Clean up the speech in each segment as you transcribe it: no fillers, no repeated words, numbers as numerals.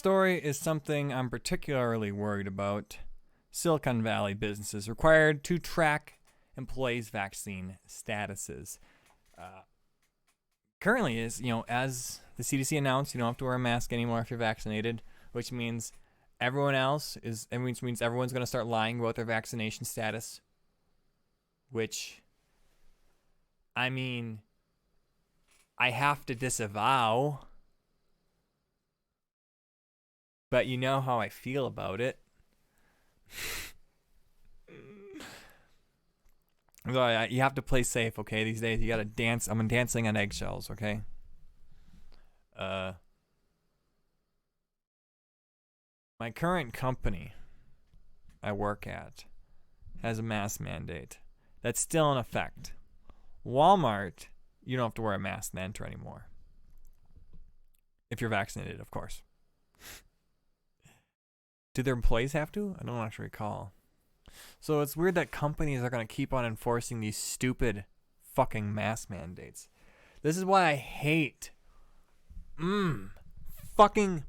story is something I'm particularly worried about. Silicon Valley businesses required to track employees' vaccine statuses. Currently is, as the CDC announced, you don't have to wear a mask anymore if you're vaccinated, which means everyone's going to start lying about their vaccination status, which, I mean, I have to disavow, but you know how I feel about it. You have to play safe, okay? These days, you gotta dance. I'm dancing on eggshells, okay? My current company I work at has a mask mandate. That's still in effect. Walmart, you don't have to wear a mask to enter anymore. If you're vaccinated, of course. Do their employees have to? I don't actually recall. So it's weird that companies are going to keep on enforcing these stupid fucking mask mandates. This is why I hate fucking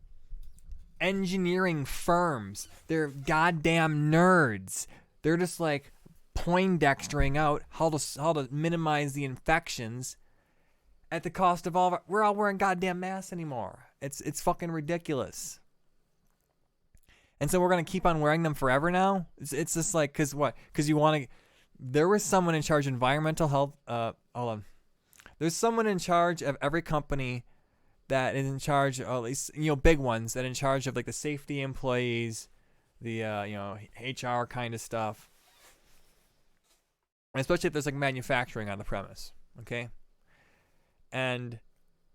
engineering firms. They're goddamn nerds. They're just like Poindextering out how to minimize the infections at the cost of we're all wearing goddamn masks anymore. It's fucking ridiculous. And so we're going to keep on wearing them forever now? It's just like, because what? Because you want to... There was someone in charge of environmental health... hold on. There's someone in charge of every company that is in charge, or at least, big ones, that are in charge of, like, the safety employees, the, HR kind of stuff. And especially if there's, like, manufacturing on the premise, okay? And...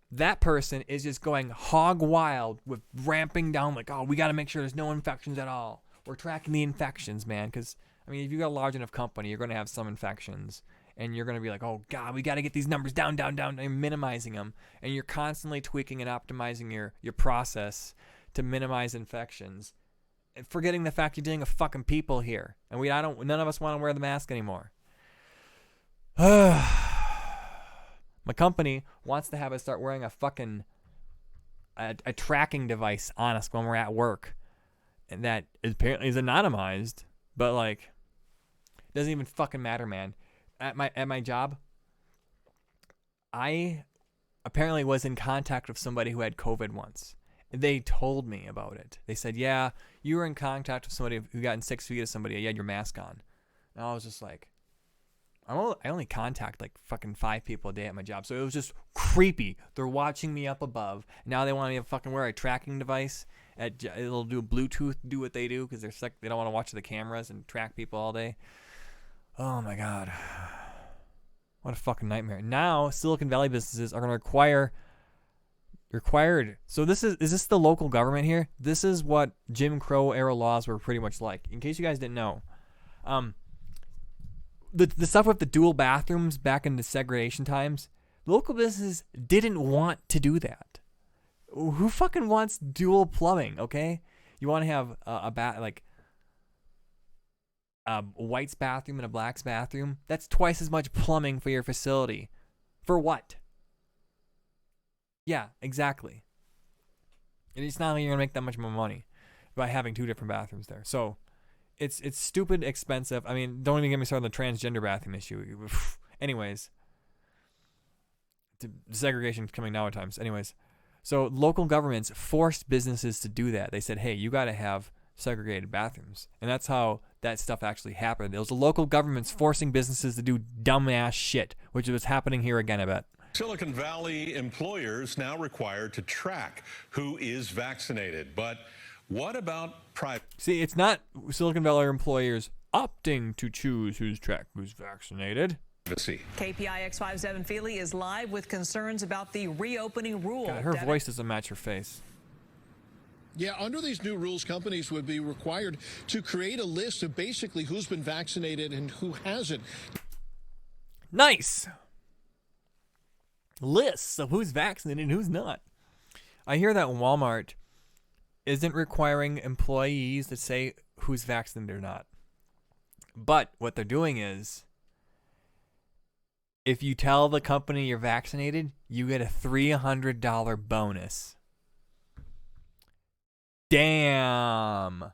that person is just going hog wild with ramping down, like, oh, we got to make sure there's no infections at all. We're tracking the infections, man. Because, I mean, if you got a large enough company, you're going to have some infections. And you're going to be like, oh, God, we got to get these numbers down. And you're minimizing them. And you're constantly tweaking and optimizing your process to minimize infections. And forgetting the fact you're dealing with fucking people here. And none of us want to wear the mask anymore. My company wants to have us start wearing a fucking a tracking device on us when we're at work, and that apparently is anonymized. But like, it doesn't even fucking matter, man. At my job, I apparently was in contact with somebody who had COVID once. They told me about it. They said, "Yeah, you were in contact with somebody who got in 6 feet of somebody. You had your mask on." And I was just like, I only contact like fucking 5 people a day at my job, so it was just creepy. They're watching me up above. Now they want me to fucking wear a tracking device. It'll do Bluetooth, do what they do, because they don't want to watch the cameras and track people all day. Oh my God, what a fucking nightmare! Now Silicon Valley businesses are going to required. So is this the local government here? This is what Jim Crow era laws were pretty much like. In case you guys didn't know, the stuff with the dual bathrooms back in the segregation times, local businesses didn't want to do that. Who fucking wants dual plumbing, okay? You want to have a white's bathroom and a black's bathroom? That's twice as much plumbing for your facility. For what? Yeah, exactly. And it's not like you're going to make that much more money by having 2 different bathrooms there. So... It's stupid expensive. I mean, don't even get me started on the transgender bathroom issue. Anyways. Segregation's coming now at times. Anyways. So local governments forced businesses to do that. They said, hey, you got to have segregated bathrooms. And that's how that stuff actually happened. It was the local governments forcing businesses to do dumbass shit, which is happening here again, I bet. Silicon Valley employers now required to track who is vaccinated. But what about private? See, it's not Silicon Valley employers opting to choose who's vaccinated. KPIX 5-7 Feely is live with concerns about the reopening rule. God, her voice doesn't match her face. Yeah, under these new rules, companies would be required to create a list of basically who's been vaccinated and who hasn't. Nice. Lists of who's vaccinated and who's not. I hear that Walmart isn't requiring employees to say who's vaccinated or not. But what they're doing is, if you tell the company you're vaccinated, you get a $300 bonus. Damn.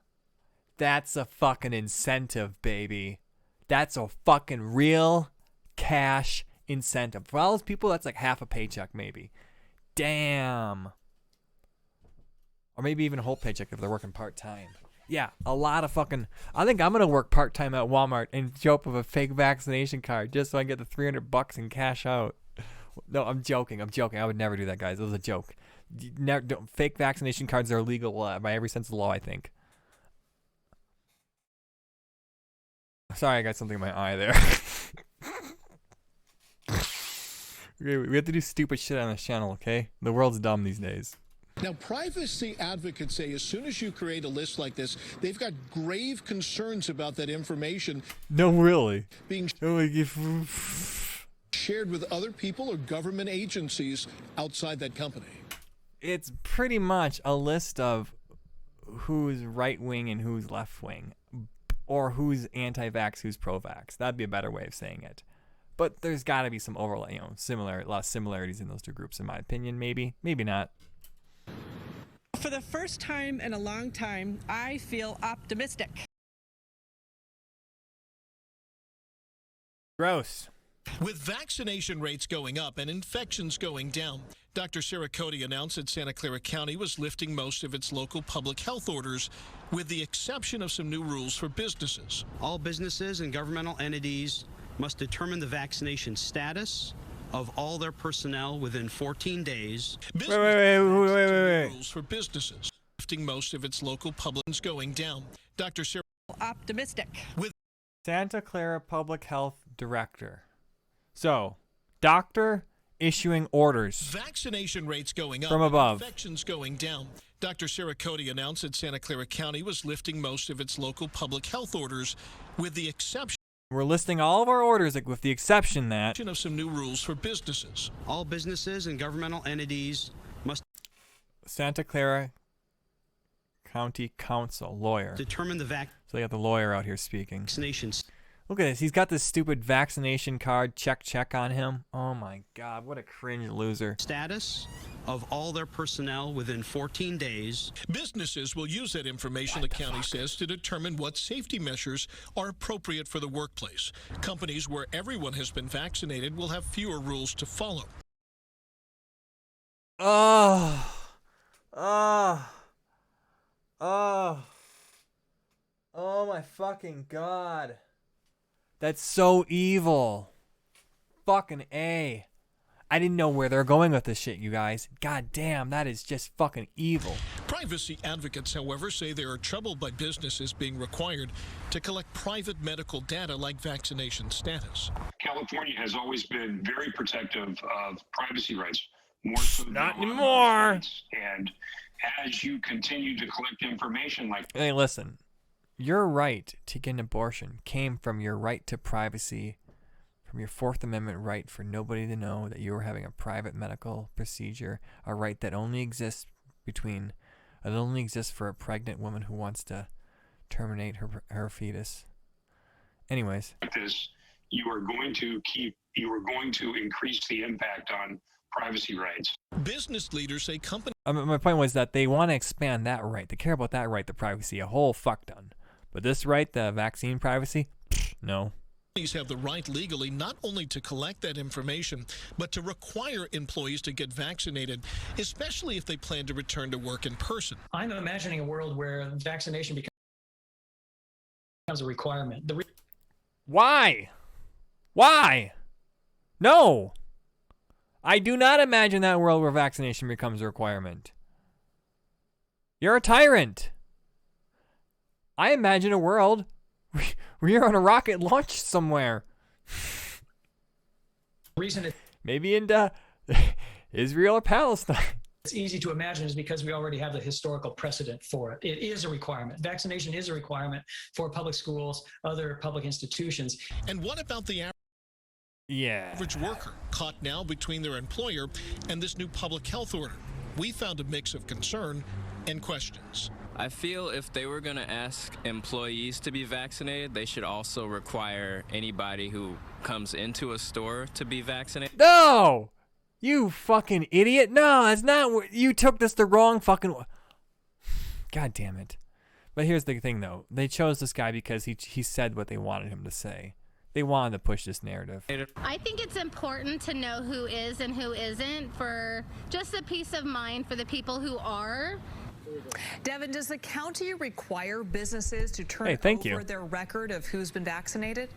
That's a fucking incentive, baby. That's a fucking real cash incentive. For all those people, that's like half a paycheck, maybe. Damn. Or maybe even a whole paycheck if they're working part-time. Yeah, a lot of fucking... I think I'm going to work part-time at Walmart and show up with a fake vaccination card just so I can get the $300 and cash out. No, I'm joking. I would never do that, guys. It was a joke. Fake vaccination cards are illegal by every sense of the law, I think. Sorry, I got something in my eye there. We have to do stupid shit on this channel, okay? The world's dumb these days. Now, privacy advocates say as soon as you create a list like this, they've got grave concerns about that information. No, really. Being shared with other people or government agencies outside that company. It's pretty much a list of who's right-wing and who's left-wing, or who's anti-vax, who's pro-vax. That'd be a better way of saying it. But there's got to be some overlap, a lot of similarities in those two groups, in my opinion. Maybe not. For the first time in a long time, I feel optimistic. Gross. With vaccination rates going up and infections going down, Dr. Sarah Cody announced that Santa Clara County was lifting most of its local public health orders, with the exception of some new rules for businesses. All businesses and governmental entities must determine the vaccination status of all their personnel within 14 days. Wait. Rules for businesses, lifting most of its local public going down. Dr. Sarah Optimistic. With Santa Clara Public Health Director. So, doctor issuing orders. Vaccination rates going up from above. Infections going down. Dr. Sarah Cody announced that Santa Clara County was lifting most of its local public health orders, with the exception. We're listing all of our orders with the exception that of some new rules for businesses. All businesses and governmental entities must Santa Clara County Council lawyer. Determine the So they got the lawyer out here speaking. vaccinations. Look at this. He's got this stupid vaccination card check on him. Oh my God, what a cringe loser. Status of all their personnel within 14 days. Businesses will use that information, the county says, to determine what safety measures are appropriate for the workplace. Companies where everyone has been vaccinated will have fewer rules to follow. Oh my fucking God. That's so evil. Fucking A. I didn't know where they're going with this shit, you guys. God damn, that is just fucking evil. Privacy advocates, however, say they are troubled by businesses being required to collect private medical data like vaccination status. California has always been very protective of privacy rights. More so than Not a lot of anymore. other states. And as you continue to collect information like... Hey, listen. Your right to get an abortion came from your right to privacy, from your Fourth Amendment right for nobody to know that you were having a private medical procedure, a right that only exists for a pregnant woman who wants to terminate her fetus. Anyways. this, you are going to increase the impact on privacy rights. Business leaders say companies My point was that they want to expand that right. They care about that right to privacy a whole fuck ton. But this right, the vaccine privacy, no. have the right legally not only to collect that information, but to require employees to get vaccinated, especially if they plan to return to work in person. I'm imagining a world where vaccination becomes a requirement. Why? Why? No. I do not imagine that world where vaccination becomes a requirement. You're a tyrant. I imagine a world where you're on a rocket launch somewhere. Maybe into Israel or Palestine. It's easy to imagine is because we already have the historical precedent for it. It is a requirement. Vaccination is a requirement for public schools, other public institutions. And what about the average worker caught now between their employer and this new public health order? We found a mix of concern and questions. I feel if they were going to ask employees to be vaccinated, they should also require anybody who comes into a store to be vaccinated. No! You fucking idiot. No, that's not what you took this the wrong fucking... God damn it. But here's the thing, though. They chose this guy because he said what they wanted him to say. They wanted to push this narrative. I think it's important to know who is and who isn't for just the peace of mind for the people who are. Devin, does the county require businesses to turn over their record of who's been vaccinated?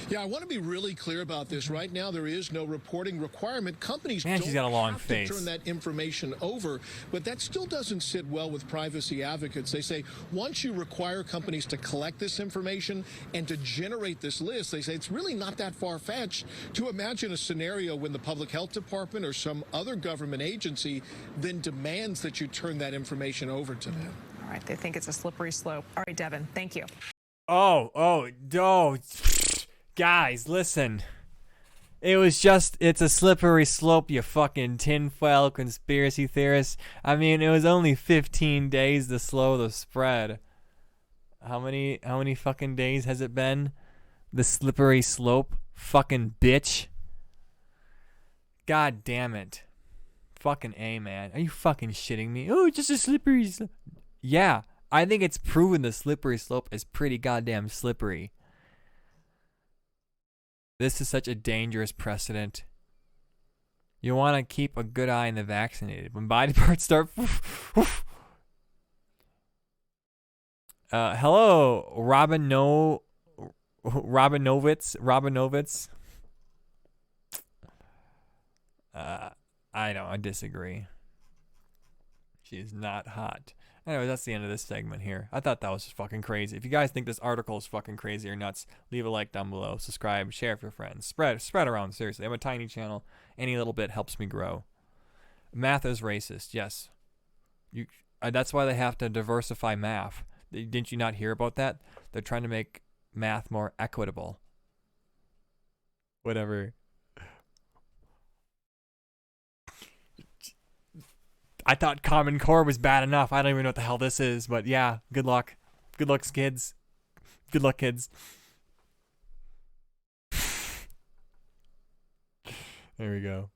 Yeah, I want to be really clear about this. Right now, there is no reporting requirement. Companies Man, she's got a long have face. to turn that information over, but that still doesn't sit well with privacy advocates. They say once you require companies to collect this information and to generate this list, they say it's really not that far-fetched to imagine a scenario when the Public Health Department or some other government agency then demands that you turn that information over to them. All right, they think it's a slippery slope. All right, Devin, thank you. Oh. Guys, listen. It's a slippery slope, you fucking tinfoil conspiracy theorists. I mean, it was only 15 days to slow the spread. How many fucking days has it been? The slippery slope? Fucking bitch. God damn it. Fucking A, man. Are you fucking shitting me? Oh, it's just a slippery slope. Yeah, I think it's proven the slippery slope is pretty goddamn slippery. This is such a dangerous precedent. You want to keep a good eye on the vaccinated. When body parts start... hello, Robinovitz. I disagree. She is not hot. Anyway, that's the end of this segment here. I thought that was just fucking crazy. If you guys think this article is fucking crazy or nuts, leave a like down below, subscribe, share with your friends. Spread around, seriously. I'm a tiny channel. Any little bit helps me grow. Math is racist, yes. That's why they have to diversify math. Didn't you not hear about that? They're trying to make math more equitable. Whatever. I thought Common Core was bad enough. I don't even know what the hell this is, but yeah, good luck. Good luck, kids. Good luck, kids. There we go.